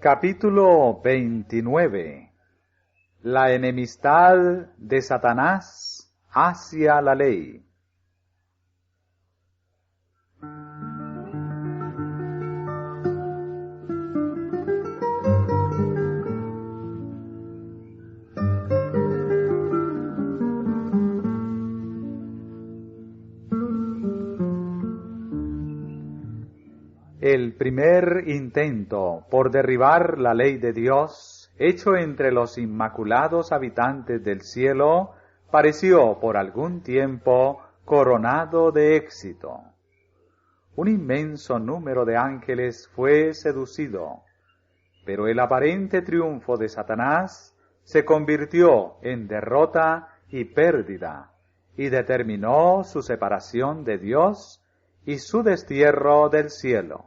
Capítulo 29. La enemistad de Satanás hacia la ley. El primer intento por derribar la ley de Dios, hecho entre los inmaculados habitantes del cielo, pareció por algún tiempo coronado de éxito. Un inmenso número de ángeles fue seducido, pero el aparente triunfo de Satanás se convirtió en derrota y pérdida, y determinó su separación de Dios y su destierro del cielo.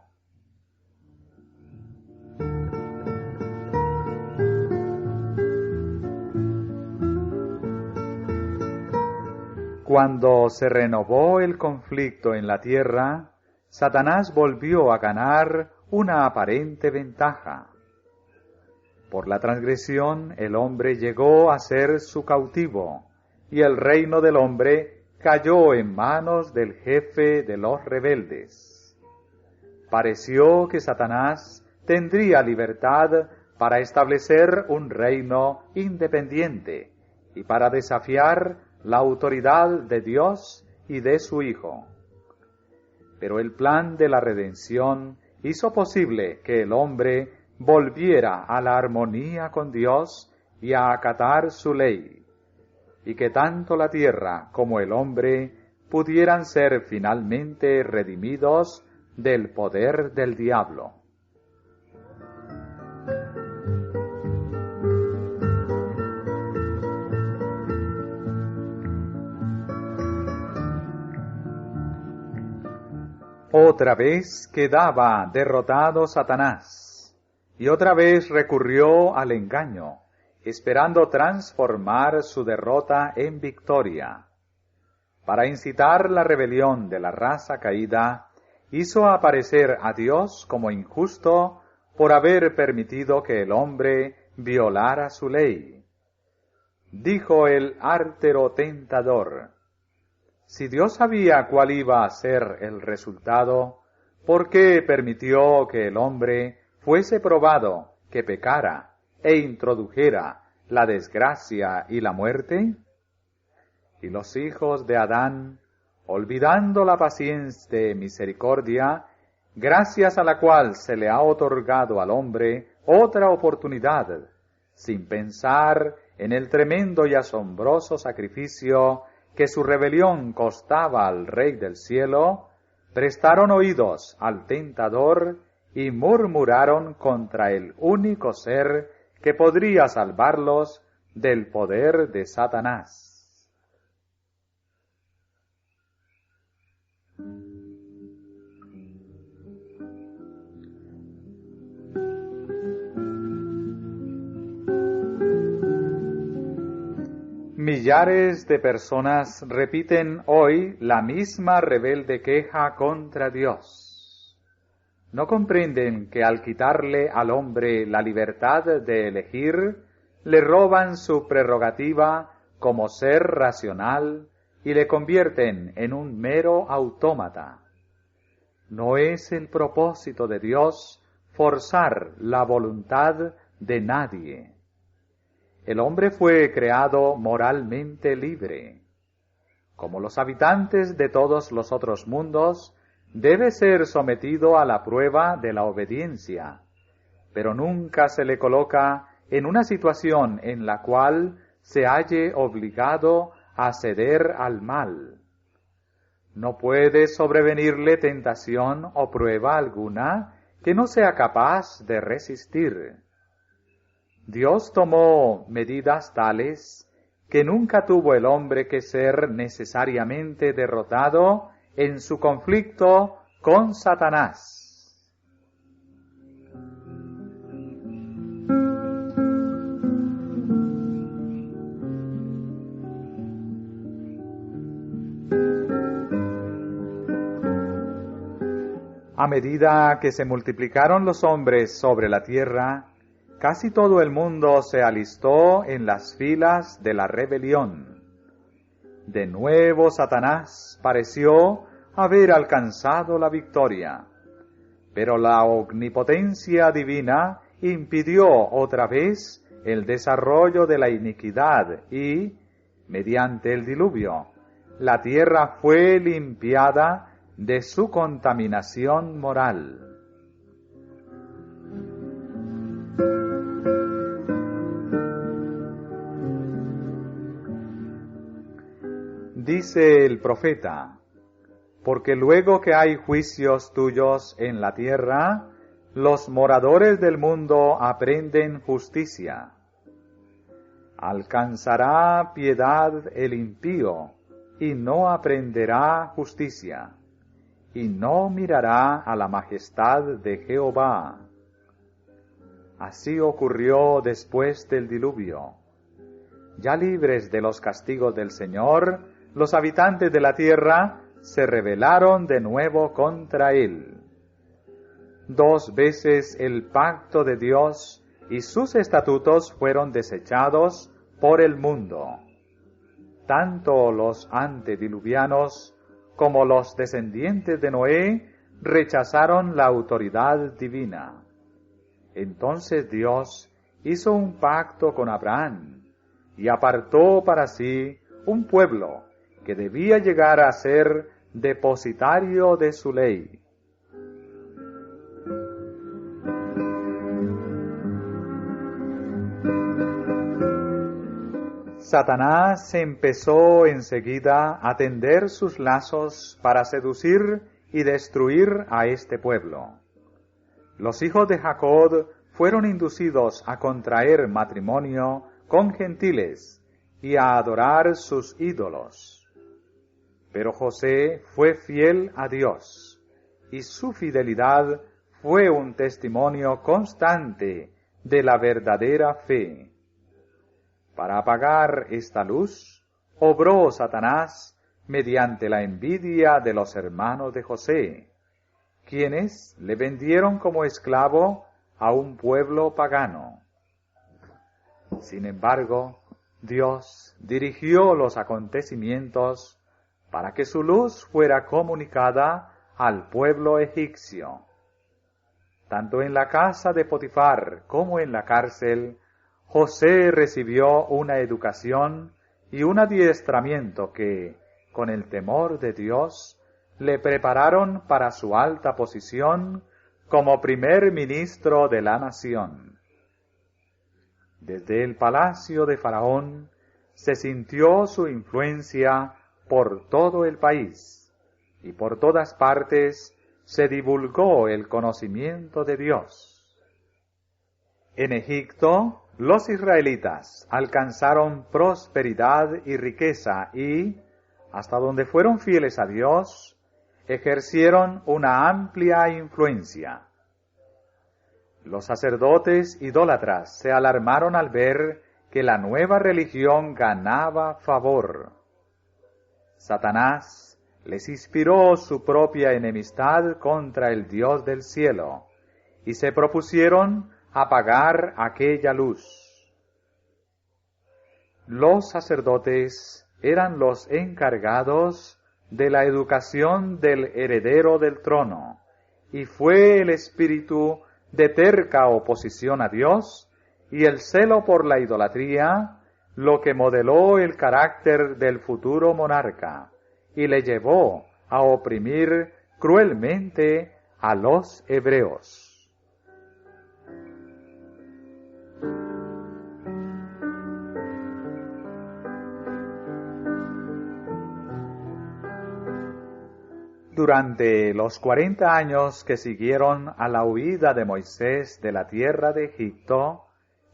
Cuando se renovó el conflicto en la tierra, Satanás volvió a ganar una aparente ventaja. Por la transgresión, el hombre llegó a ser su cautivo, y el reino del hombre cayó en manos del jefe de los rebeldes. Pareció que Satanás tendría libertad para establecer un reino independiente y para desafiar la autoridad de Dios y de su Hijo. Pero el plan de la redención hizo posible que el hombre volviera a la armonía con Dios y a acatar su ley, y que tanto la tierra como el hombre pudieran ser finalmente redimidos del poder del diablo. Otra vez quedaba derrotado Satanás, y otra vez recurrió al engaño, esperando transformar su derrota en victoria. Para incitar la rebelión de la raza caída, hizo aparecer a Dios como injusto por haber permitido que el hombre violara su ley. Dijo el ártero tentador: si Dios sabía cuál iba a ser el resultado, ¿por qué permitió que el hombre fuese probado, que pecara e introdujera la desgracia y la muerte? Y los hijos de Adán, olvidando la paciencia de misericordia, gracias a la cual se le ha otorgado al hombre otra oportunidad, sin pensar en el tremendo y asombroso sacrificio que su rebelión costaba al Rey del cielo, prestaron oídos al tentador y murmuraron contra el único ser que podría salvarlos del poder de Satanás. Millares de personas repiten hoy la misma rebelde queja contra Dios. No comprenden que al quitarle al hombre la libertad de elegir, le roban su prerrogativa como ser racional y le convierten en un mero autómata. No es el propósito de Dios forzar la voluntad de nadie. El hombre fue creado moralmente libre. Como los habitantes de todos los otros mundos, debe ser sometido a la prueba de la obediencia, pero nunca se le coloca en una situación en la cual se halle obligado a ceder al mal. No puede sobrevenirle tentación o prueba alguna que no sea capaz de resistir. Dios tomó medidas tales que nunca tuvo el hombre que ser necesariamente derrotado en su conflicto con Satanás. A medida que se multiplicaron los hombres sobre la tierra, casi todo el mundo se alistó en las filas de la rebelión. De nuevo Satanás pareció haber alcanzado la victoria, pero la omnipotencia divina impidió otra vez el desarrollo de la iniquidad y, mediante el diluvio, la tierra fue limpiada de su contaminación moral. Dice el profeta: porque luego que hay juicios tuyos en la tierra, los moradores del mundo aprenden justicia. Alcanzará piedad el impío, y no aprenderá justicia, y no mirará a la majestad de Jehová. Así ocurrió después del diluvio. Ya libres de los castigos del Señor, los habitantes de la tierra se rebelaron de nuevo contra él. 2 veces el pacto de Dios y sus estatutos fueron desechados por el mundo. Tanto los antediluvianos como los descendientes de Noé rechazaron la autoridad divina. Entonces Dios hizo un pacto con Abraham y apartó para sí un pueblo que debía llegar a ser depositario de su ley. Satanás empezó enseguida a tender sus lazos para seducir y destruir a este pueblo. Los hijos de Jacob fueron inducidos a contraer matrimonio con gentiles y a adorar sus ídolos. Pero José fue fiel a Dios, y su fidelidad fue un testimonio constante de la verdadera fe. Para apagar esta luz, obró Satanás mediante la envidia de los hermanos de José, quienes le vendieron como esclavo a un pueblo pagano. Sin embargo, Dios dirigió los acontecimientos para que su luz fuera comunicada al pueblo egipcio. Tanto en la casa de Potifar como en la cárcel, José recibió una educación y un adiestramiento que, con el temor de Dios, le prepararon para su alta posición como primer ministro de la nación. Desde el palacio de Faraón se sintió su influencia por todo el país, y por todas partes se divulgó el conocimiento de Dios. En Egipto, los israelitas alcanzaron prosperidad y riqueza y, hasta donde fueron fieles a Dios, ejercieron una amplia influencia. Los sacerdotes idólatras se alarmaron al ver que la nueva religión ganaba favor. Satanás les inspiró su propia enemistad contra el Dios del cielo, y se propusieron apagar aquella luz. Los sacerdotes eran los encargados de la educación del heredero del trono, y fue el espíritu de terca oposición a Dios y el celo por la idolatría lo que modeló el carácter del futuro monarca y le llevó a oprimir cruelmente a los hebreos. Durante los 40 años que siguieron a la huida de Moisés de la tierra de Egipto,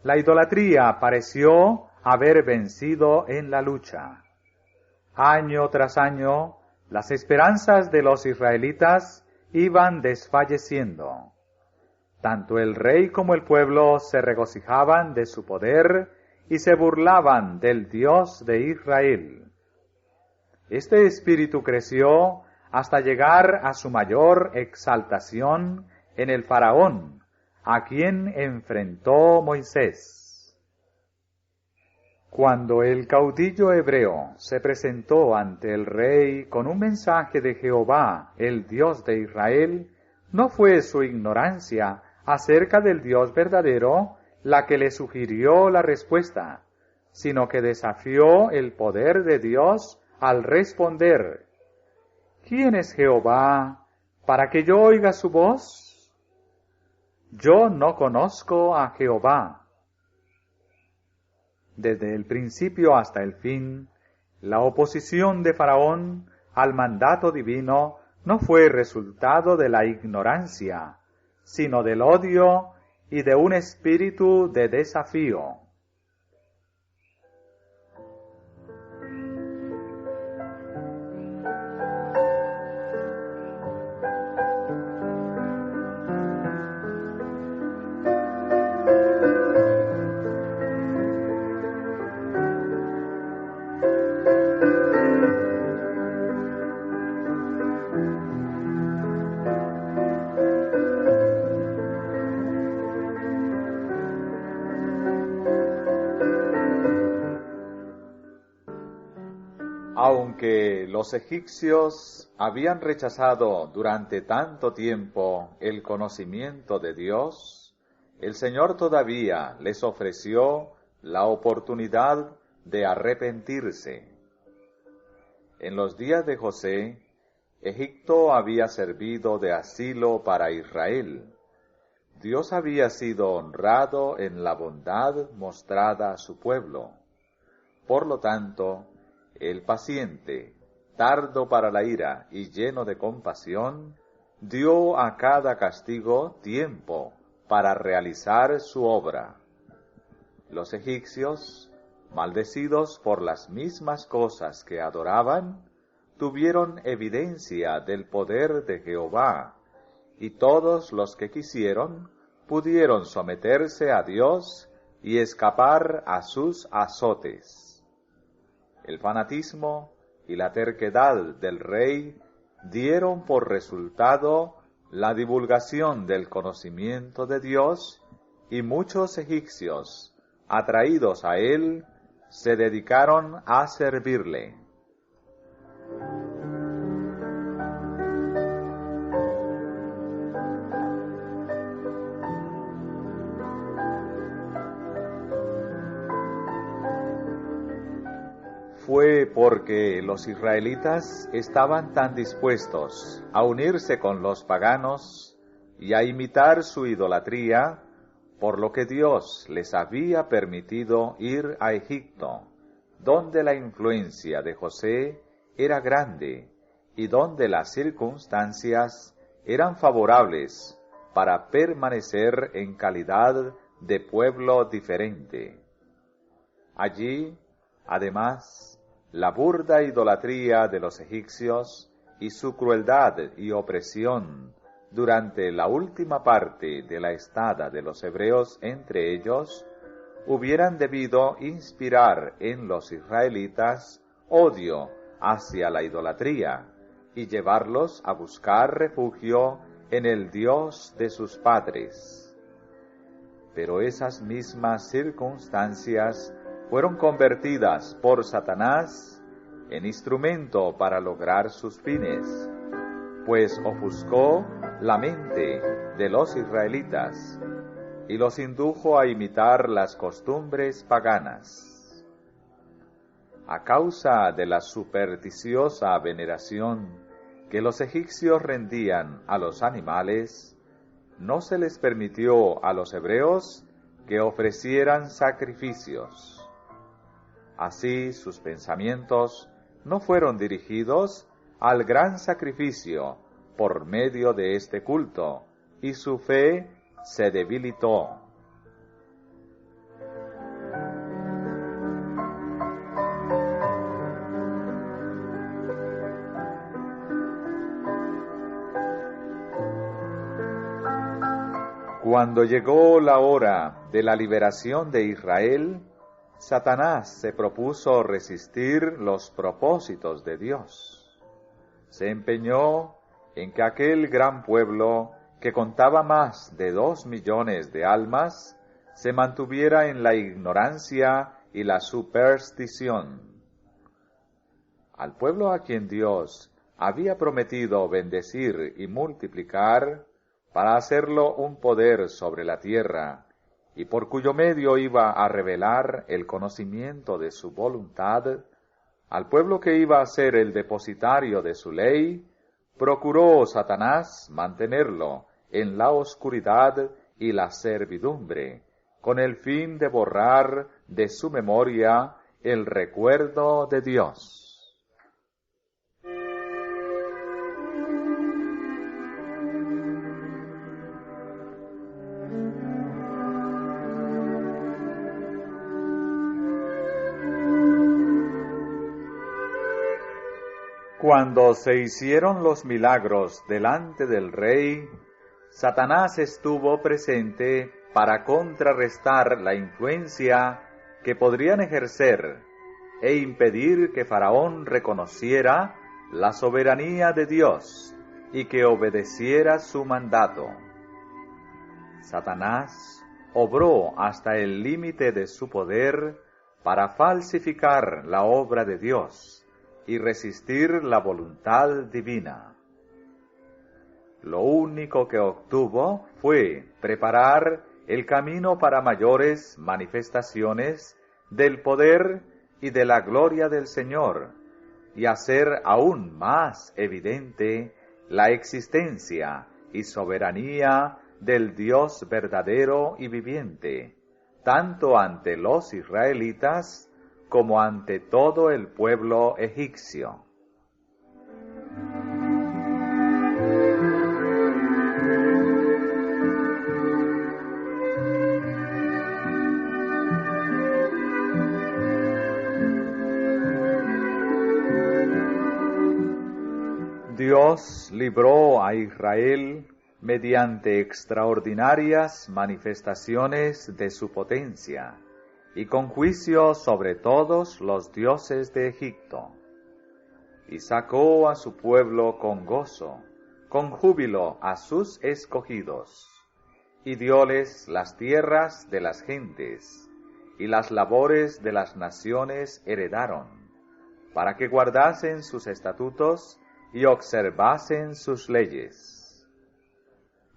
la idolatría pareció haber vencido en la lucha. Año tras año, las esperanzas de los israelitas iban desfalleciendo. Tanto el rey como el pueblo se regocijaban de su poder y se burlaban del Dios de Israel. Este espíritu creció hasta llegar a su mayor exaltación en el faraón, a quien enfrentó Moisés. Cuando el caudillo hebreo se presentó ante el rey con un mensaje de Jehová, el Dios de Israel, no fue su ignorancia acerca del Dios verdadero la que le sugirió la respuesta, sino que desafió el poder de Dios al responder: ¿Quién es Jehová para que yo oiga su voz? Yo no conozco a Jehová. Desde el principio hasta el fin, la oposición de Faraón al mandato divino no fue resultado de la ignorancia, sino del odio y de un espíritu de desafío. Aunque los egipcios habían rechazado durante tanto tiempo el conocimiento de Dios, el Señor todavía les ofreció la oportunidad de arrepentirse. En los días de José, Egipto había servido de asilo para Israel. Dios había sido honrado en la bondad mostrada a su pueblo. Por lo tanto, el paciente, tardo para la ira y lleno de compasión, dio a cada castigo tiempo para realizar su obra. Los egipcios, maldecidos por las mismas cosas que adoraban, tuvieron evidencia del poder de Jehová, y todos los que quisieron pudieron someterse a Dios y escapar a sus azotes. El fanatismo y la terquedad del rey dieron por resultado la divulgación del conocimiento de Dios, y muchos egipcios, atraídos a él, se dedicaron a servirle. Fue porque los israelitas estaban tan dispuestos a unirse con los paganos y a imitar su idolatría, por lo que Dios les había permitido ir a Egipto, donde la influencia de José era grande y donde las circunstancias eran favorables para permanecer en calidad de pueblo diferente. Allí, además, la burda idolatría de los egipcios y su crueldad y opresión durante la última parte de la estada de los hebreos entre ellos, hubieran debido inspirar en los israelitas odio hacia la idolatría y llevarlos a buscar refugio en el Dios de sus padres. Pero esas mismas circunstancias fueron convertidas por Satanás en instrumento para lograr sus fines, pues ofuscó la mente de los israelitas y los indujo a imitar las costumbres paganas. A causa de la supersticiosa veneración que los egipcios rendían a los animales, no se les permitió a los hebreos que ofrecieran sacrificios. Así sus pensamientos no fueron dirigidos al gran sacrificio por medio de este culto, y su fe se debilitó. Cuando llegó la hora de la liberación de Israel, Satanás se propuso resistir los propósitos de Dios. se empeñó en que aquel gran pueblo, que contaba más de 2 millones de almas, se mantuviera en la ignorancia y la superstición. Al pueblo a quien Dios había prometido bendecir y multiplicar, para hacerlo un poder sobre la tierra, y por cuyo medio iba a revelar el conocimiento de su voluntad, al pueblo que iba a ser el depositario de su ley, procuró Satanás mantenerlo en la oscuridad y la servidumbre, con el fin de borrar de su memoria el recuerdo de Dios. Cuando se hicieron los milagros delante del rey, Satanás estuvo presente para contrarrestar la influencia que podrían ejercer e impedir que Faraón reconociera la soberanía de Dios y que obedeciera su mandato. Satanás obró hasta el límite de su poder para falsificar la obra de Dios y resistir la voluntad divina. Lo único que obtuvo fue preparar el camino para mayores manifestaciones del poder y de la gloria del Señor, y hacer aún más evidente la existencia y soberanía del Dios verdadero y viviente, tanto ante los israelitas como ante todo el pueblo egipcio. Dios libró a Israel mediante extraordinarias manifestaciones de su potencia, y con juicio sobre todos los dioses de Egipto. Y sacó a su pueblo con gozo, con júbilo a sus escogidos, y dióles las tierras de las gentes, y las labores de las naciones heredaron, para que guardasen sus estatutos y observasen sus leyes.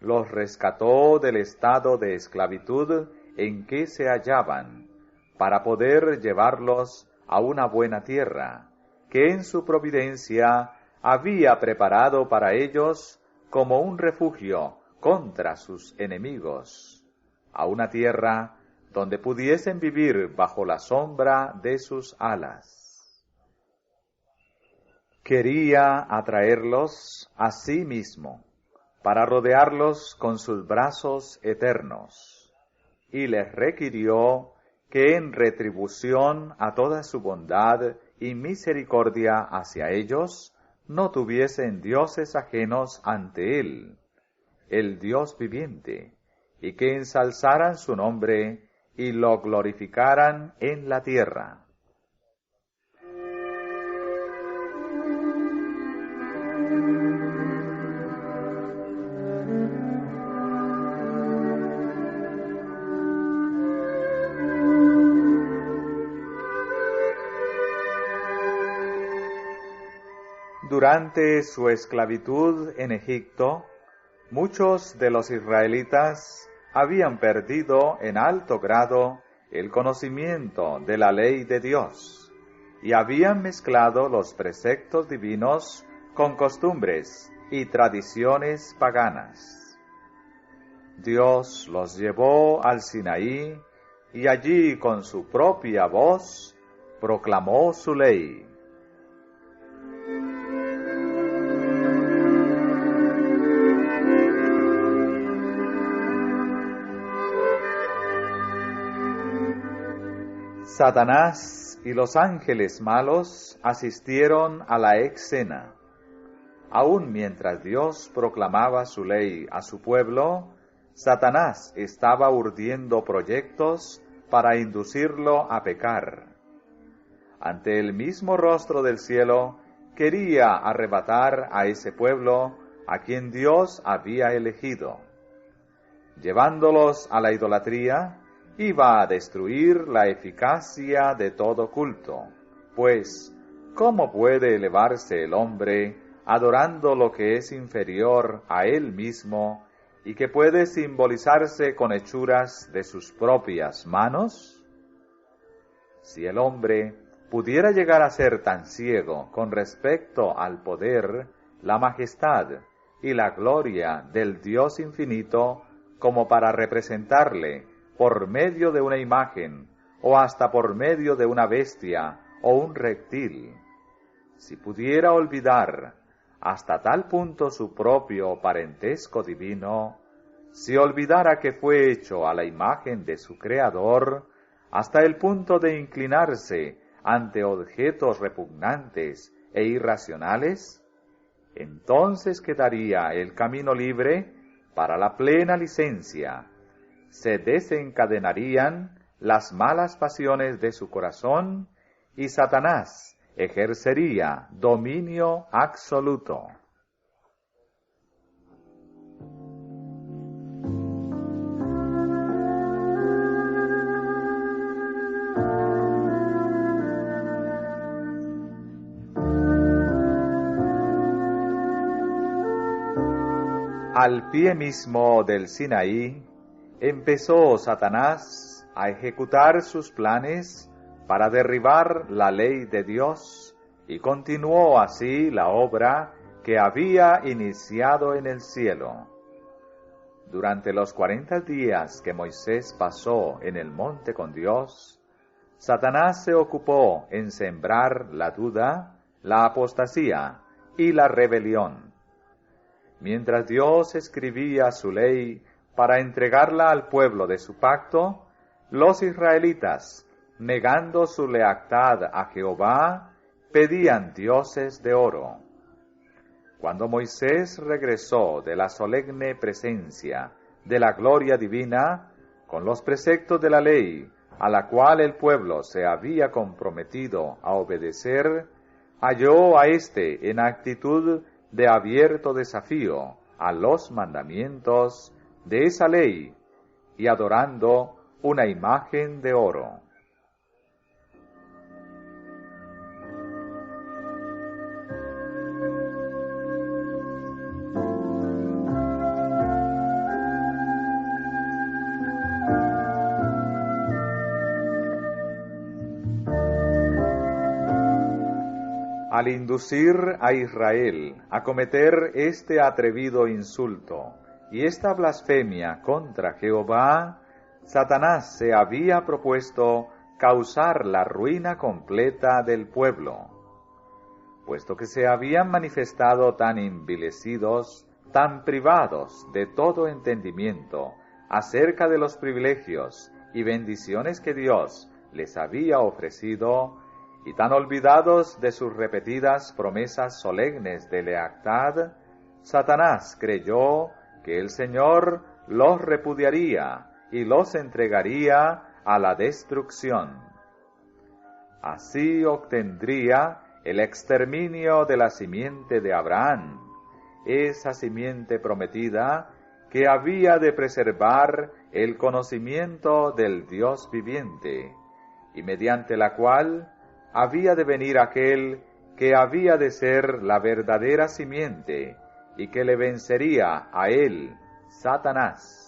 Los rescató del estado de esclavitud en que se hallaban, para poder llevarlos a una buena tierra, que en su providencia había preparado para ellos como un refugio contra sus enemigos, a una tierra donde pudiesen vivir bajo la sombra de sus alas. Quería atraerlos a sí mismo, para rodearlos con sus brazos eternos, y les requirió que en retribución a toda su bondad y misericordia hacia ellos, no tuviesen dioses ajenos ante él, el Dios viviente, y que ensalzaran su nombre y lo glorificaran en la tierra. Durante su esclavitud en Egipto, muchos de los israelitas habían perdido en alto grado el conocimiento de la ley de Dios y habían mezclado los preceptos divinos con costumbres y tradiciones paganas. Dios los llevó al Sinaí y allí con su propia voz proclamó su ley. Satanás y los ángeles malos asistieron a la escena. Aun mientras Dios proclamaba su ley a su pueblo, Satanás estaba urdiendo proyectos para inducirlo a pecar. Ante el mismo rostro del cielo, quería arrebatar a ese pueblo a quien Dios había elegido. Llevándolos a la idolatría, iba a destruir la eficacia de todo culto, pues, ¿cómo puede elevarse el hombre adorando lo que es inferior a él mismo y que puede simbolizarse con hechuras de sus propias manos? Si el hombre pudiera llegar a ser tan ciego con respecto al poder, la majestad y la gloria del Dios infinito, como para representarle por medio de una imagen, o hasta por medio de una bestia o un reptil, si pudiera olvidar hasta tal punto su propio parentesco divino, si olvidara que fue hecho a la imagen de su Creador, hasta el punto de inclinarse ante objetos repugnantes e irracionales, entonces quedaría el camino libre para la plena licencia. Se desencadenarían las malas pasiones de su corazón y Satanás ejercería dominio absoluto. Al pie mismo del Sinaí, empezó Satanás a ejecutar sus planes para derribar la ley de Dios y continuó así la obra que había iniciado en el cielo. Durante los 40 días que Moisés pasó en el monte con Dios, Satanás se ocupó en sembrar la duda, la apostasía y la rebelión. Mientras Dios escribía su ley para entregarla al pueblo de su pacto, los israelitas, negando su lealtad a Jehová, pedían dioses de oro. Cuando Moisés regresó de la solemne presencia de la gloria divina, con los preceptos de la ley, a la cual el pueblo se había comprometido a obedecer, halló a éste en actitud de abierto desafío a los mandamientos de esa ley y adorando una imagen de oro. Al inducir a Israel a cometer este atrevido insulto y esta blasfemia contra Jehová, Satanás se había propuesto causar la ruina completa del pueblo. Puesto que se habían manifestado tan envilecidos, tan privados de todo entendimiento acerca de los privilegios y bendiciones que Dios les había ofrecido, y tan olvidados de sus repetidas promesas solemnes de lealtad, Satanás creyó que el Señor los repudiaría y los entregaría a la destrucción. Así obtendría el exterminio de la simiente de Abraham, esa simiente prometida que había de preservar el conocimiento del Dios viviente, y mediante la cual había de venir aquel que había de ser la verdadera simiente y que le vencería a él, Satanás.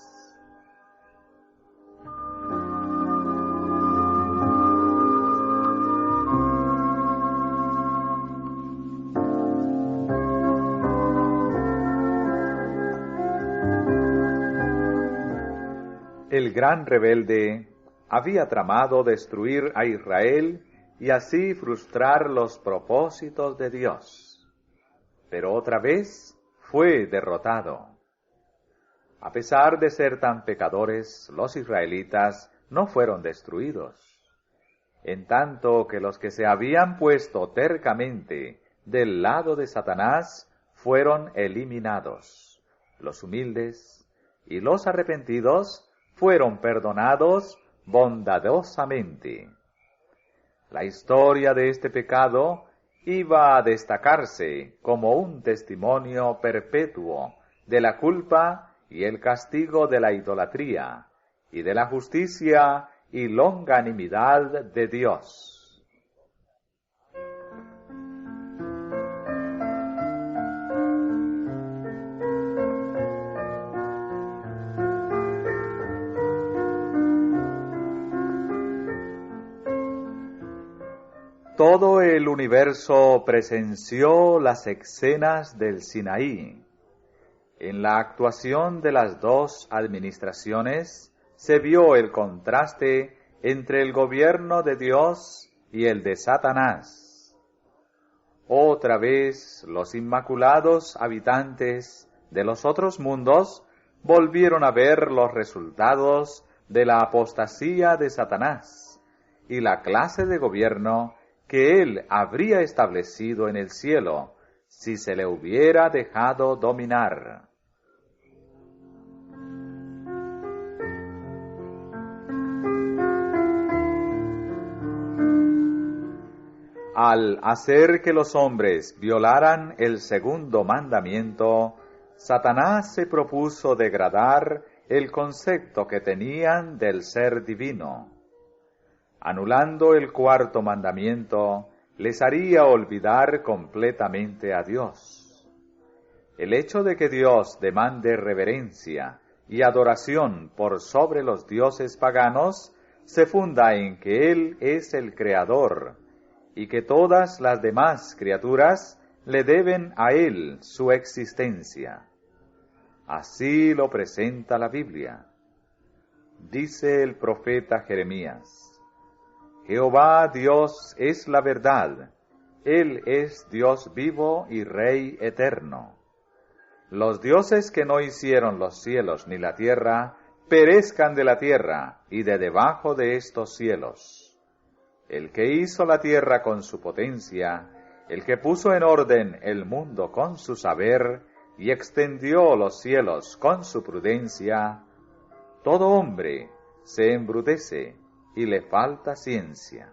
El gran rebelde había tramado destruir a Israel y así frustrar los propósitos de Dios. Pero otra vez fue derrotado. A pesar de ser tan pecadores, los israelitas no fueron destruidos, en tanto que los que se habían puesto tercamente del lado de Satanás fueron eliminados. Los humildes y los arrepentidos fueron perdonados bondadosamente. La historia de este pecado iba a destacarse como un testimonio perpetuo de la culpa y el castigo de la idolatría, y de la justicia y longanimidad de Dios. Todo el universo presenció las escenas del Sinaí. En la actuación de las dos administraciones se vio el contraste entre el gobierno de Dios y el de Satanás. Otra vez los inmaculados habitantes de los otros mundos volvieron a ver los resultados de la apostasía de Satanás y la clase de gobierno que él habría establecido en el cielo si se le hubiera dejado dominar. Al hacer que los hombres violaran el segundo mandamiento, Satanás se propuso degradar el concepto que tenían del ser divino. Anulando el cuarto mandamiento, les haría olvidar completamente a Dios. El hecho de que Dios demande reverencia y adoración por sobre los dioses paganos se funda en que Él es el Creador y que todas las demás criaturas le deben a Él su existencia. Así lo presenta la Biblia. Dice el profeta Jeremías: Jehová Dios es la verdad, Él es Dios vivo y Rey eterno. Los dioses que no hicieron los cielos ni la tierra, perezcan de la tierra y de debajo de estos cielos. El que hizo la tierra con su potencia, el que puso en orden el mundo con su saber, y extendió los cielos con su prudencia, todo hombre se embrutece y le falta ciencia.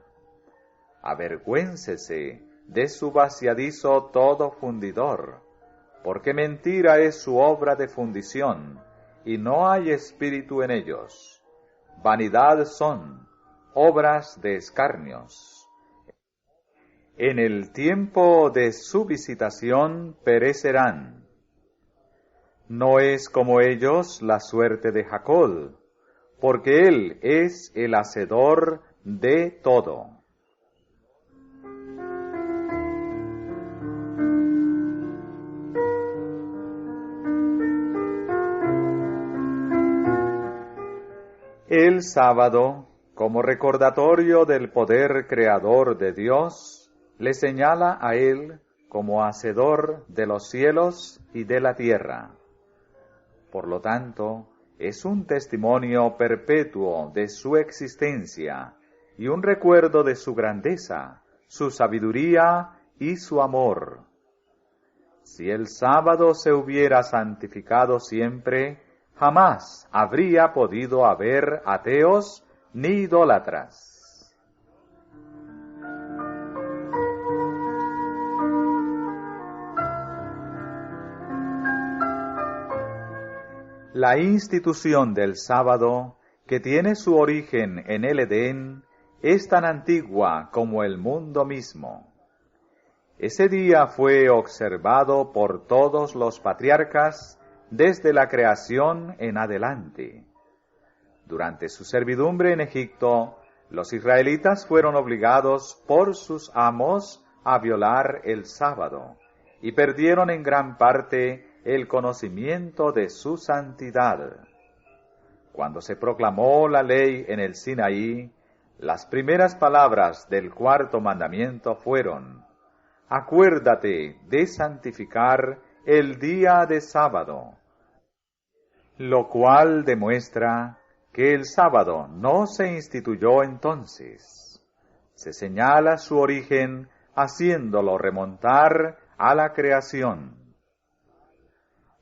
Avergüéncese de su vaciadizo todo fundidor, porque mentira es su obra de fundición, y no hay espíritu en ellos. Vanidad son, obras de escarnios. En el tiempo de su visitación perecerán. No es como ellos la suerte de Jacob, porque Él es el hacedor de todo. El sábado, como recordatorio del poder creador de Dios, le señala a Él como hacedor de los cielos y de la tierra. Por lo tanto, es un testimonio perpetuo de su existencia y un recuerdo de su grandeza, su sabiduría y su amor. Si el sábado se hubiera santificado siempre, jamás habría podido haber ateos ni idólatras. La institución del sábado, que tiene su origen en el Edén, es tan antigua como el mundo mismo. Ese día fue observado por todos los patriarcas desde la creación en adelante. Durante su servidumbre en Egipto, los israelitas fueron obligados por sus amos a violar el sábado y perdieron en gran parte el conocimiento de su santidad. Cuando se proclamó la ley en el Sinaí, las primeras palabras del cuarto mandamiento fueron: acuérdate de santificar el día de sábado, lo cual demuestra que el sábado no se instituyó entonces. Se señala su origen haciéndolo remontar a la creación.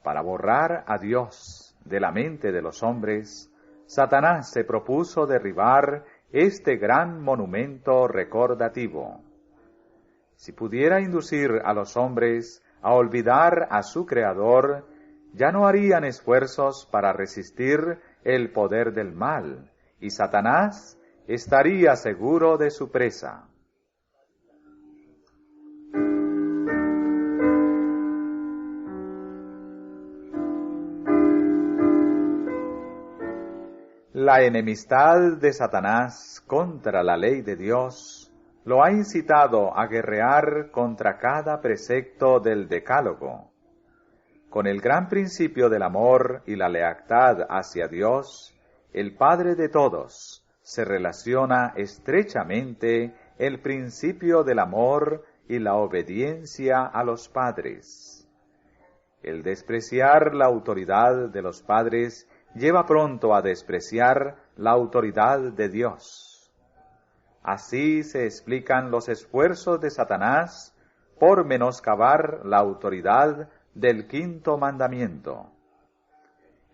Para borrar a Dios de la mente de los hombres, Satanás se propuso derribar este gran monumento recordativo. Si pudiera inducir a los hombres a olvidar a su Creador, ya no harían esfuerzos para resistir el poder del mal, y Satanás estaría seguro de su presa. La enemistad de Satanás contra la ley de Dios lo ha incitado a guerrear contra cada precepto del Decálogo. Con el gran principio del amor y la lealtad hacia Dios, el Padre de todos, se relaciona estrechamente el principio del amor y la obediencia a los padres. El despreciar la autoridad de los padres lleva pronto a despreciar la autoridad de Dios. Así se explican los esfuerzos de Satanás por menoscabar la autoridad del quinto mandamiento.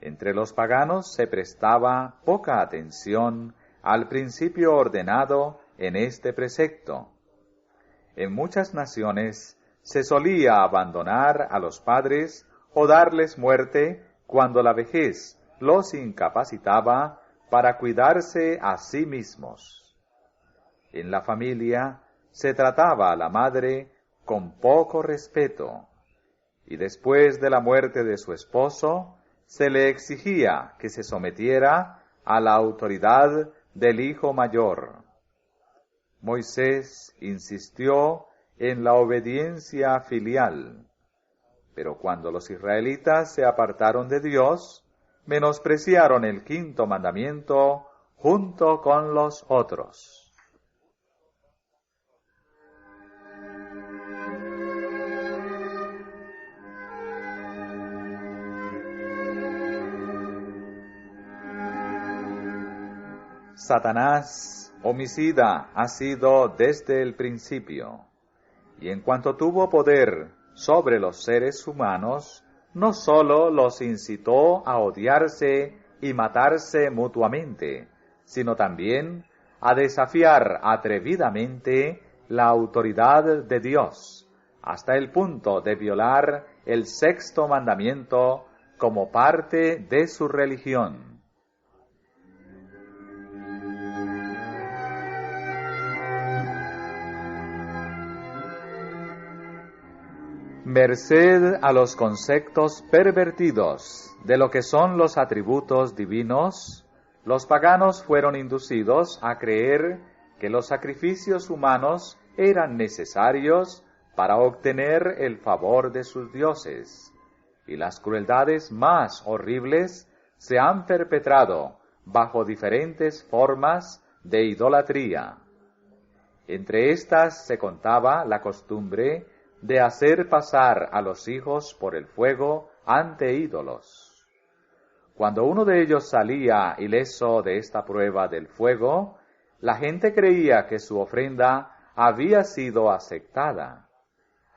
Entre los paganos se prestaba poca atención al principio ordenado en este precepto. En muchas naciones se solía abandonar a los padres o darles muerte cuando la vejez los incapacitaba para cuidarse a sí mismos. En la familia se trataba a la madre con poco respeto, y después de la muerte de su esposo, se le exigía que se sometiera a la autoridad del hijo mayor. Moisés insistió en la obediencia filial, pero cuando los israelitas se apartaron de Dios, menospreciaron el quinto mandamiento junto con los otros. Satanás, homicida, ha sido desde el principio, y en cuanto tuvo poder sobre los seres humanos, no sólo los incitó a odiarse y matarse mutuamente, sino también a desafiar atrevidamente la autoridad de Dios, hasta el punto de violar el sexto mandamiento como parte de su religión. Merced a los conceptos pervertidos de lo que son los atributos divinos, los paganos fueron inducidos a creer que los sacrificios humanos eran necesarios para obtener el favor de sus dioses, y las crueldades más horribles se han perpetrado bajo diferentes formas de idolatría. Entre estas se contaba la costumbre de hacer pasar a los hijos por el fuego ante ídolos. Cuando uno de ellos salía ileso de esta prueba del fuego, la gente creía que su ofrenda había sido aceptada.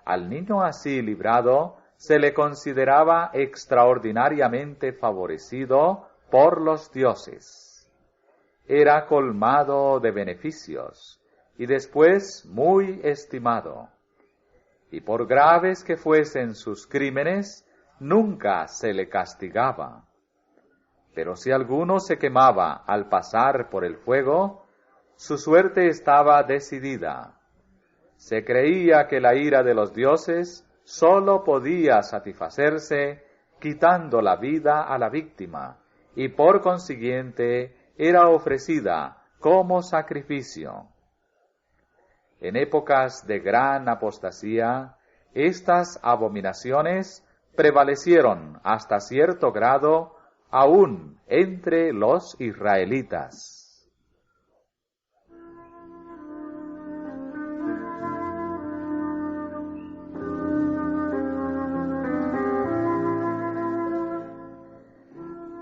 Al niño así librado se le consideraba extraordinariamente favorecido por los dioses. Era colmado de beneficios y después muy estimado. Y por graves que fuesen sus crímenes, nunca se le castigaba. Pero si alguno se quemaba al pasar por el fuego, su suerte estaba decidida. Se creía que la ira de los dioses sólo podía satisfacerse quitando la vida a la víctima, y por consiguiente era ofrecida como sacrificio. En épocas de gran apostasía, estas abominaciones prevalecieron hasta cierto grado aún entre los israelitas.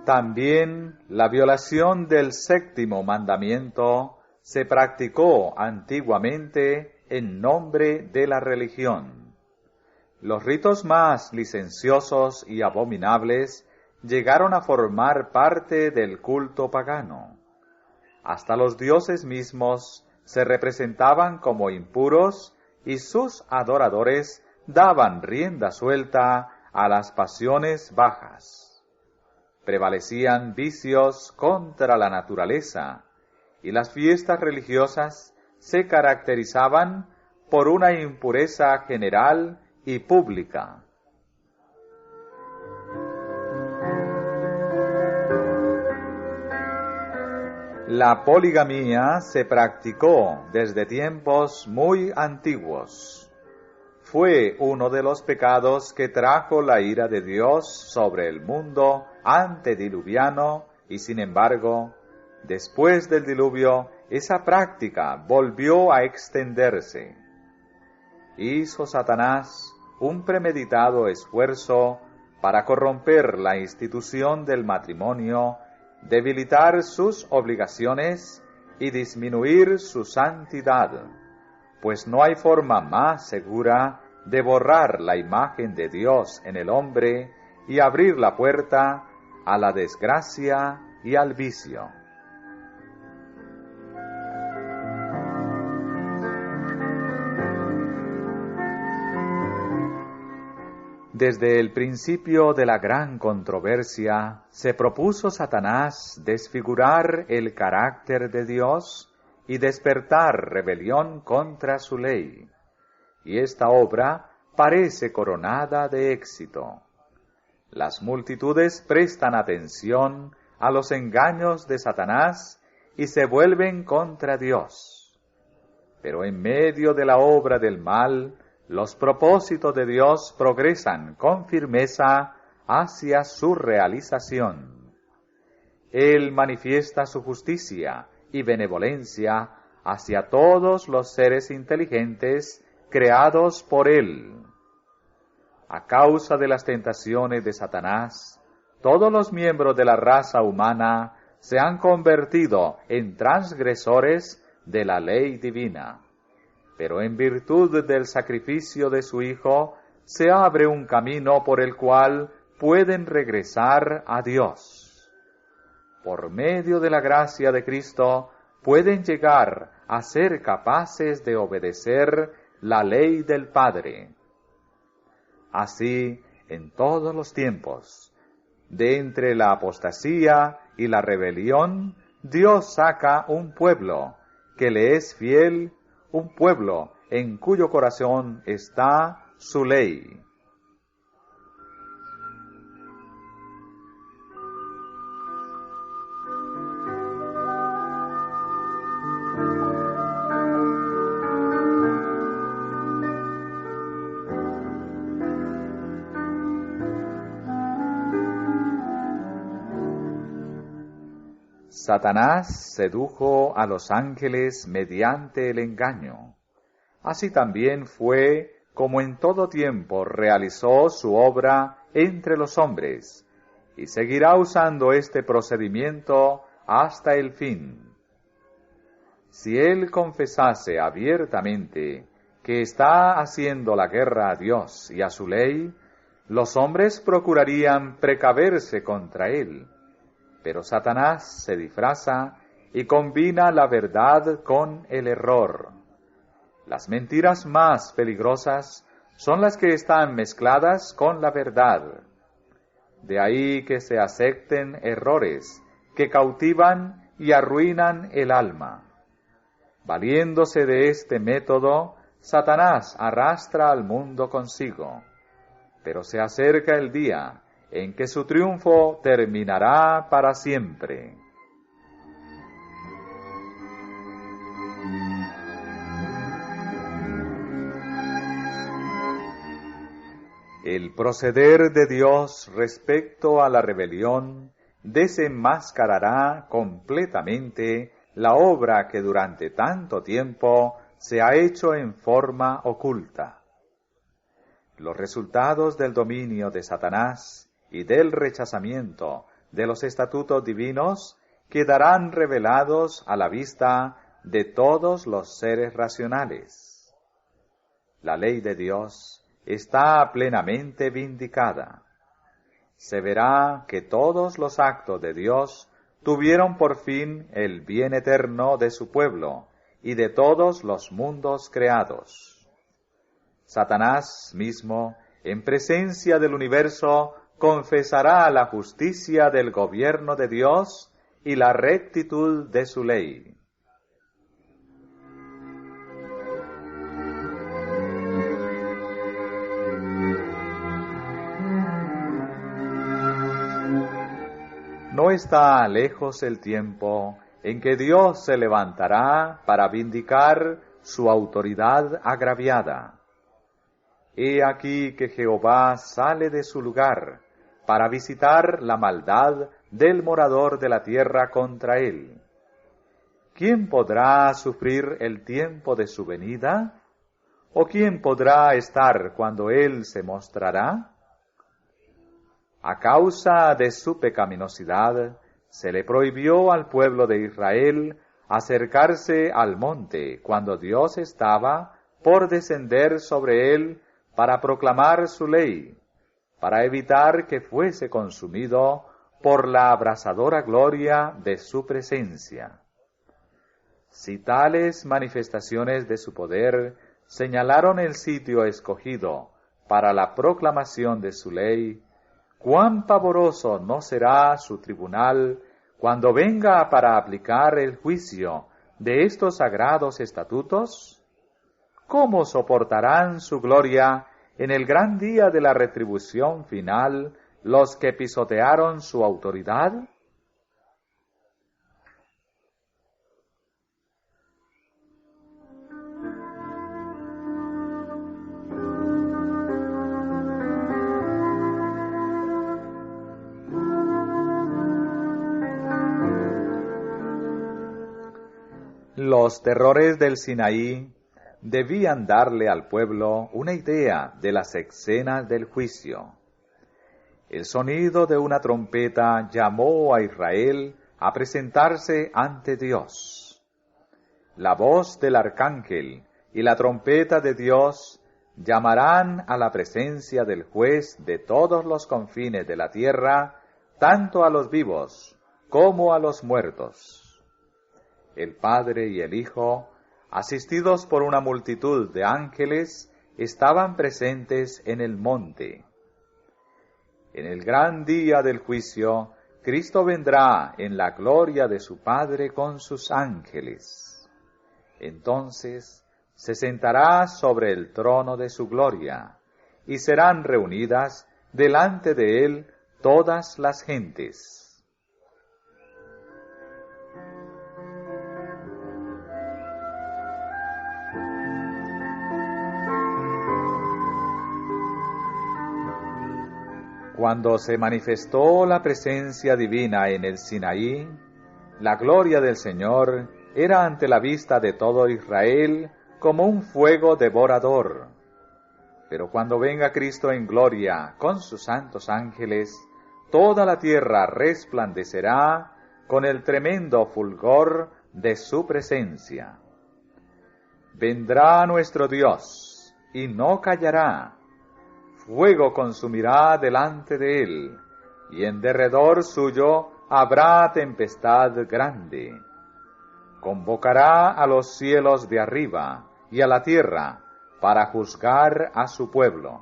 También la violación del séptimo mandamiento se practicó antiguamente en nombre de la religión. Los ritos más licenciosos y abominables llegaron a formar parte del culto pagano. Hasta los dioses mismos se representaban como impuros y sus adoradores daban rienda suelta a las pasiones bajas. Prevalecían vicios contra la naturaleza, y las fiestas religiosas se caracterizaban por una impureza general y pública. La poligamía se practicó desde tiempos muy antiguos. Fue uno de los pecados que trajo la ira de Dios sobre el mundo antediluviano y, sin embargo, después del diluvio, esa práctica volvió a extenderse. Hizo Satanás un premeditado esfuerzo para corromper la institución del matrimonio, debilitar sus obligaciones y disminuir su santidad, pues no hay forma más segura de borrar la imagen de Dios en el hombre y abrir la puerta a la desgracia y al vicio. Desde el principio de la gran controversia, se propuso Satanás desfigurar el carácter de Dios y despertar rebelión contra su ley. Y esta obra parece coronada de éxito. Las multitudes prestan atención a los engaños de Satanás y se vuelven contra Dios. Pero en medio de la obra del mal, los propósitos de Dios progresan con firmeza hacia su realización. Él manifiesta su justicia y benevolencia hacia todos los seres inteligentes creados por Él. A causa de las tentaciones de Satanás, todos los miembros de la raza humana se han convertido en transgresores de la ley divina. Pero en virtud del sacrificio de su Hijo, se abre un camino por el cual pueden regresar a Dios. Por medio de la gracia de Cristo, pueden llegar a ser capaces de obedecer la ley del Padre. Así, en todos los tiempos, de entre la apostasía y la rebelión, Dios saca un pueblo que le es fiel, un pueblo en cuyo corazón está su ley. Satanás sedujo a los ángeles mediante el engaño. Así también fue como en todo tiempo realizó su obra entre los hombres, y seguirá usando este procedimiento hasta el fin. Si él confesase abiertamente que está haciendo la guerra a Dios y a su ley, los hombres procurarían precaverse contra él. Pero Satanás se disfraza y combina la verdad con el error. Las mentiras más peligrosas son las que están mezcladas con la verdad. De ahí que se acepten errores que cautivan y arruinan el alma. Valiéndose de este método, Satanás arrastra al mundo consigo. Pero se acerca el día en que su triunfo terminará para siempre. El proceder de Dios respecto a la rebelión desenmascarará completamente la obra que durante tanto tiempo se ha hecho en forma oculta. Los resultados del dominio de Satanás y del rechazamiento de los estatutos divinos quedarán revelados a la vista de todos los seres racionales. La ley de Dios está plenamente vindicada. Se verá que todos los actos de Dios tuvieron por fin el bien eterno de su pueblo y de todos los mundos creados. Satanás mismo, en presencia del universo, confesará la justicia del gobierno de Dios y la rectitud de su ley. No está lejos el tiempo en que Dios se levantará para vindicar su autoridad agraviada. He aquí que Jehová sale de su lugar para visitar la maldad del morador de la tierra contra él. ¿Quién podrá sufrir el tiempo de su venida? ¿O quién podrá estar cuando él se mostrará? A causa de su pecaminosidad, se le prohibió al pueblo de Israel acercarse al monte cuando Dios estaba por descender sobre él para proclamar su ley, para evitar que fuese consumido por la abrasadora gloria de su presencia. Si tales manifestaciones de su poder señalaron el sitio escogido para la proclamación de su ley, ¿cuán pavoroso no será su tribunal cuando venga para aplicar el juicio de estos sagrados estatutos? ¿Cómo soportarán su gloria en el gran día de la retribución final los que pisotearon su autoridad? Los terrores del Sinaí debían darle al pueblo una idea de las escenas del juicio. El sonido de una trompeta llamó a Israel a presentarse ante Dios. La voz del arcángel y la trompeta de Dios llamarán a la presencia del juez de todos los confines de la tierra, tanto a los vivos como a los muertos. El Padre y el Hijo, asistidos por una multitud de ángeles, estaban presentes en el monte. En el gran día del juicio, Cristo vendrá en la gloria de su Padre con sus ángeles. Entonces se sentará sobre el trono de su gloria, y serán reunidas delante de él todas las gentes. Cuando se manifestó la presencia divina en el Sinaí, la gloria del Señor era ante la vista de todo Israel como un fuego devorador. Pero cuando venga Cristo en gloria con sus santos ángeles, toda la tierra resplandecerá con el tremendo fulgor de su presencia. Vendrá nuestro Dios y no callará. Fuego consumirá delante de él, y en derredor suyo habrá tempestad grande. Convocará a los cielos de arriba y a la tierra para juzgar a su pueblo.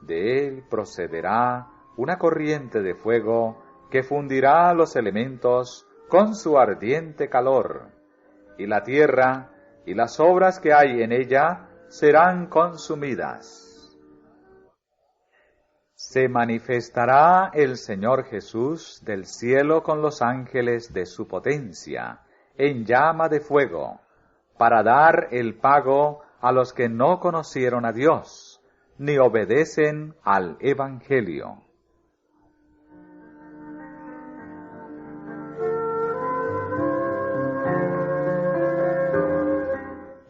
De él procederá una corriente de fuego que fundirá los elementos con su ardiente calor, y la tierra y las obras que hay en ella serán consumidas. Se manifestará el Señor Jesús del cielo con los ángeles de su potencia, en llama de fuego, para dar el pago a los que no conocieron a Dios, ni obedecen al Evangelio.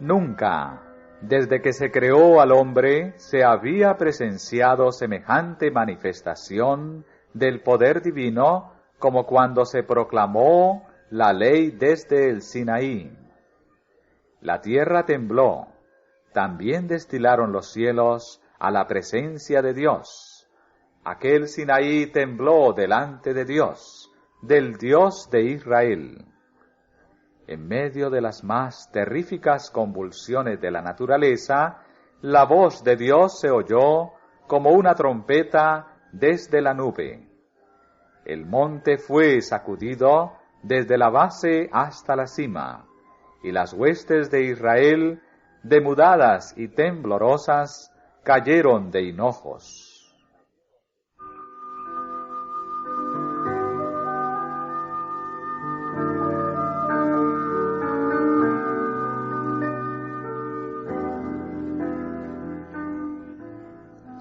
Nunca, desde que se creó al hombre, se había presenciado semejante manifestación del poder divino como cuando se proclamó la ley desde el Sinaí. La tierra tembló, también destilaron los cielos a la presencia de Dios. Aquel Sinaí tembló delante de Dios, del Dios de Israel. En medio de las más terríficas convulsiones de la naturaleza, la voz de Dios se oyó como una trompeta desde la nube. El monte fue sacudido desde la base hasta la cima, y las huestes de Israel, demudadas y temblorosas, cayeron de hinojos.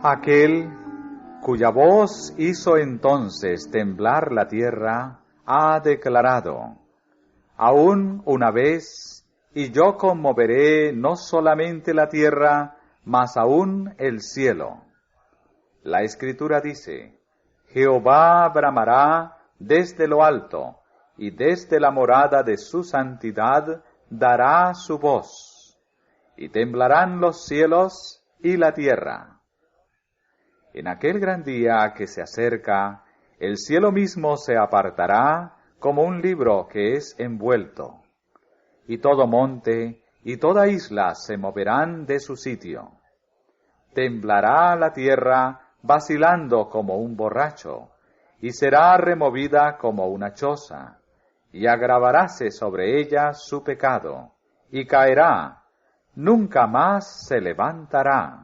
Aquel cuya voz hizo entonces temblar la tierra, ha declarado: aún una vez, y yo conmoveré no solamente la tierra, mas aún el cielo. La Escritura dice: Jehová bramará desde lo alto, y desde la morada de su santidad dará su voz, y temblarán los cielos y la tierra. En aquel gran día que se acerca, el cielo mismo se apartará como un libro que es envuelto, y todo monte y toda isla se moverán de su sitio. Temblará la tierra vacilando como un borracho, y será removida como una choza, y agravaráse sobre ella su pecado, y caerá, nunca más se levantará.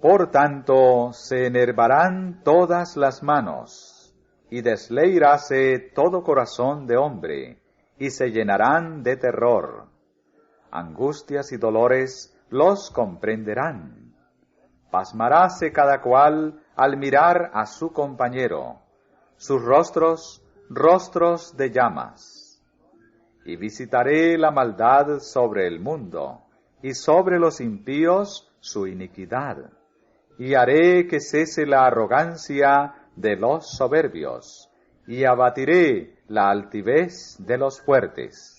Por tanto, se enervarán todas las manos, y desleiráse todo corazón de hombre, y se llenarán de terror. Angustias y dolores los comprenderán. Pasmaráse cada cual al mirar a su compañero, sus rostros, rostros de llamas. Y visitaré la maldad sobre el mundo, y sobre los impíos su iniquidad. Y haré que cese la arrogancia de los soberbios, y abatiré la altivez de los fuertes.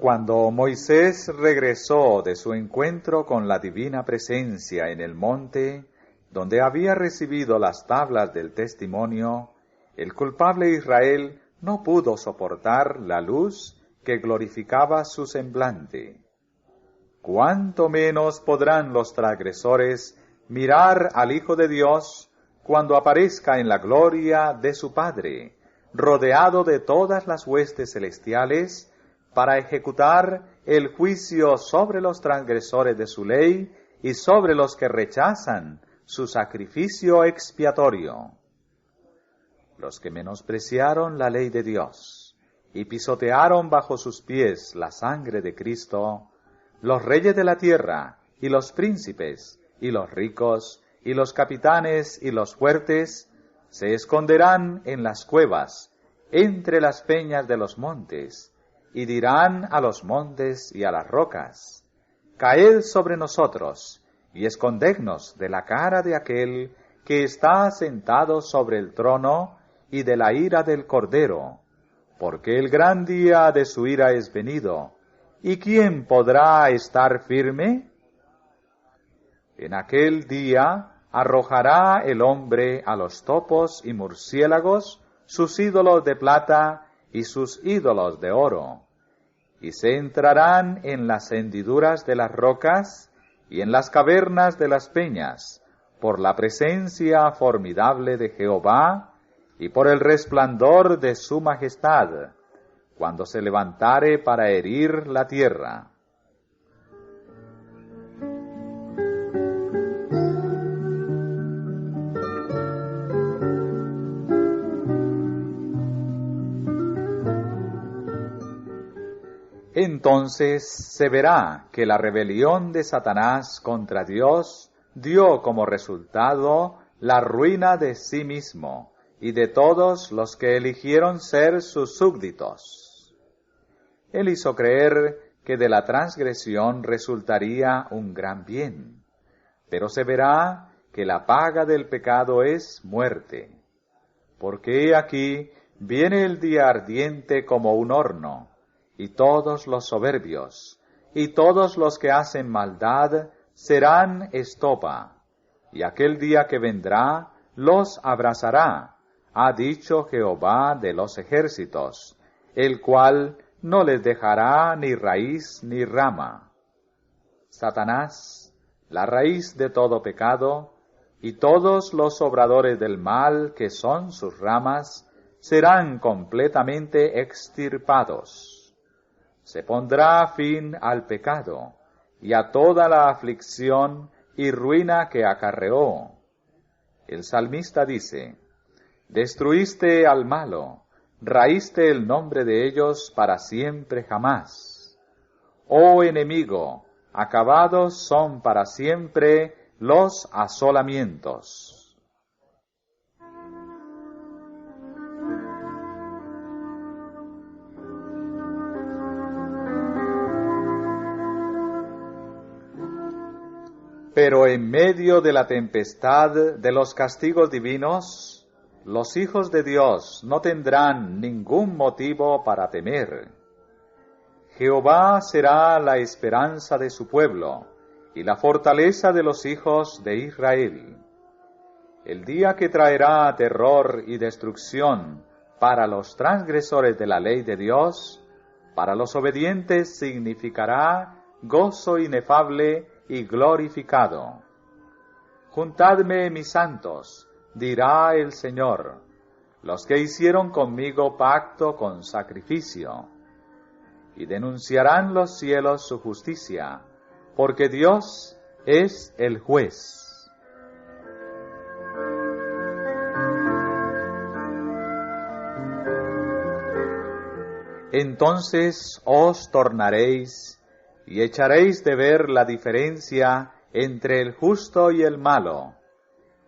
Cuando Moisés regresó de su encuentro con la divina presencia en el monte, donde había recibido las tablas del testimonio, el culpable Israel no pudo soportar la luz que glorificaba su semblante. ¿Cuánto menos podrán los transgresores mirar al Hijo de Dios cuando aparezca en la gloria de su Padre, rodeado de todas las huestes celestiales, para ejecutar el juicio sobre los transgresores de su ley y sobre los que rechazan su sacrificio expiatorio? Los que menospreciaron la ley de Dios y pisotearon bajo sus pies la sangre de Cristo, los reyes de la tierra y los príncipes y los ricos y los capitanes y los fuertes, se esconderán en las cuevas, entre las peñas de los montes, y dirán a los montes y a las rocas: caed sobre nosotros, y escondednos de la cara de aquel que está sentado sobre el trono y de la ira del Cordero, porque el gran día de su ira es venido, ¿y quién podrá estar firme? En aquel día arrojará el hombre a los topos y murciélagos sus ídolos de plata y sus ídolos de oro, y se entrarán en las hendiduras de las rocas y en las cavernas de las peñas, por la presencia formidable de Jehová y por el resplandor de su majestad, cuando se levantare para herir la tierra. Entonces se verá que la rebelión de Satanás contra Dios dio como resultado la ruina de sí mismo y de todos los que eligieron ser sus súbditos. Él hizo creer que de la transgresión resultaría un gran bien, pero se verá que la paga del pecado es muerte. Porque he aquí viene el día ardiente como un horno, y todos los soberbios, y todos los que hacen maldad, serán estopa, y aquel día que vendrá los abrazará, ha dicho Jehová de los ejércitos, el cual no les dejará ni raíz ni rama. Satanás, la raíz de todo pecado, y todos los obradores del mal que son sus ramas, serán completamente extirpados. Se pondrá fin al pecado, y a toda la aflicción y ruina que acarreó. El salmista dice, destruiste al malo, raíste el nombre de ellos para siempre jamás. Oh enemigo, acabados son para siempre los asolamientos. Pero en medio de la tempestad de los castigos divinos, los hijos de Dios no tendrán ningún motivo para temer. Jehová será la esperanza de su pueblo y la fortaleza de los hijos de Israel. El día que traerá terror y destrucción para los transgresores de la ley de Dios, para los obedientes significará gozo inefable y glorificado. Juntadme, mis santos, dirá el Señor, los que hicieron conmigo pacto con sacrificio, y denunciarán los cielos su justicia, porque Dios es el juez. Entonces os tornaréis y echaréis de ver la diferencia entre el justo y el malo,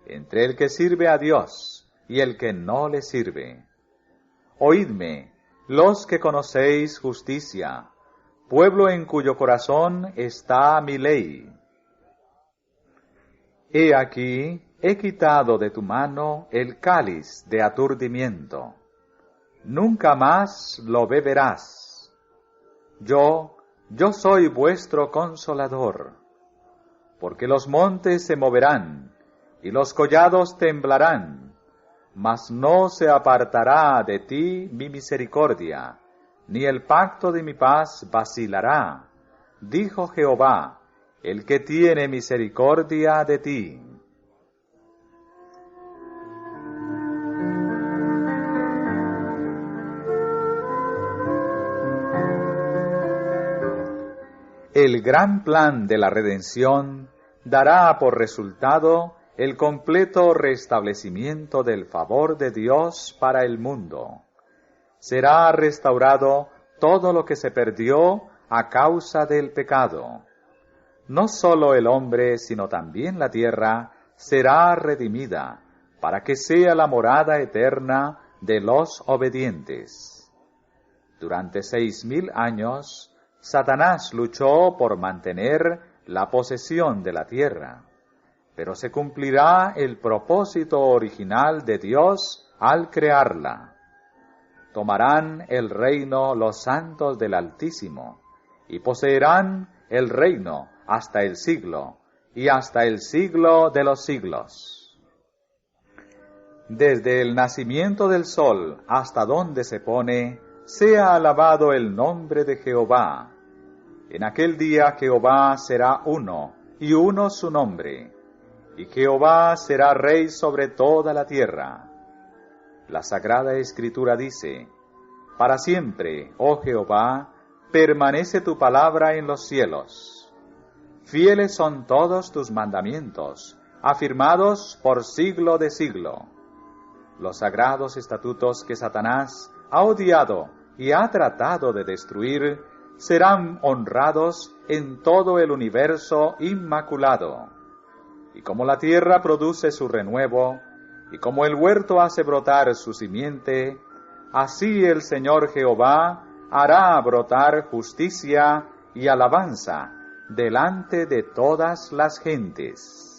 entre el que sirve a Dios y el que no le sirve. Oídme, los que conocéis justicia, pueblo en cuyo corazón está mi ley. He aquí, he quitado de tu mano el cáliz de aturdimiento. Nunca más lo beberás. Yo soy vuestro consolador. Porque los montes se moverán, y los collados temblarán, mas no se apartará de ti mi misericordia, ni el pacto de mi paz vacilará, dijo Jehová, el que tiene misericordia de ti. El gran plan de la redención dará por resultado el completo restablecimiento del favor de Dios para el mundo. Será restaurado todo lo que se perdió a causa del pecado. No solo el hombre, sino también la tierra será redimida, para que sea la morada eterna de los obedientes. Durante 6,000 años, Satanás luchó por mantener la posesión de la tierra, pero se cumplirá el propósito original de Dios al crearla. Tomarán el reino los santos del Altísimo, y poseerán el reino hasta el siglo, y hasta el siglo de los siglos. Desde el nacimiento del sol hasta donde se pone, sea alabado el nombre de Jehová. En aquel día Jehová será uno, y uno su nombre, y Jehová será rey sobre toda la tierra. La Sagrada Escritura dice, para siempre, oh Jehová, permanece tu palabra en los cielos. Fieles son todos tus mandamientos, afirmados por siglo de siglo. Los sagrados estatutos que Satanás ha odiado y ha tratado de destruir, serán honrados en todo el universo inmaculado. Y como la tierra produce su renuevo, y como el huerto hace brotar su simiente, así el Señor Jehová hará brotar justicia y alabanza delante de todas las gentes.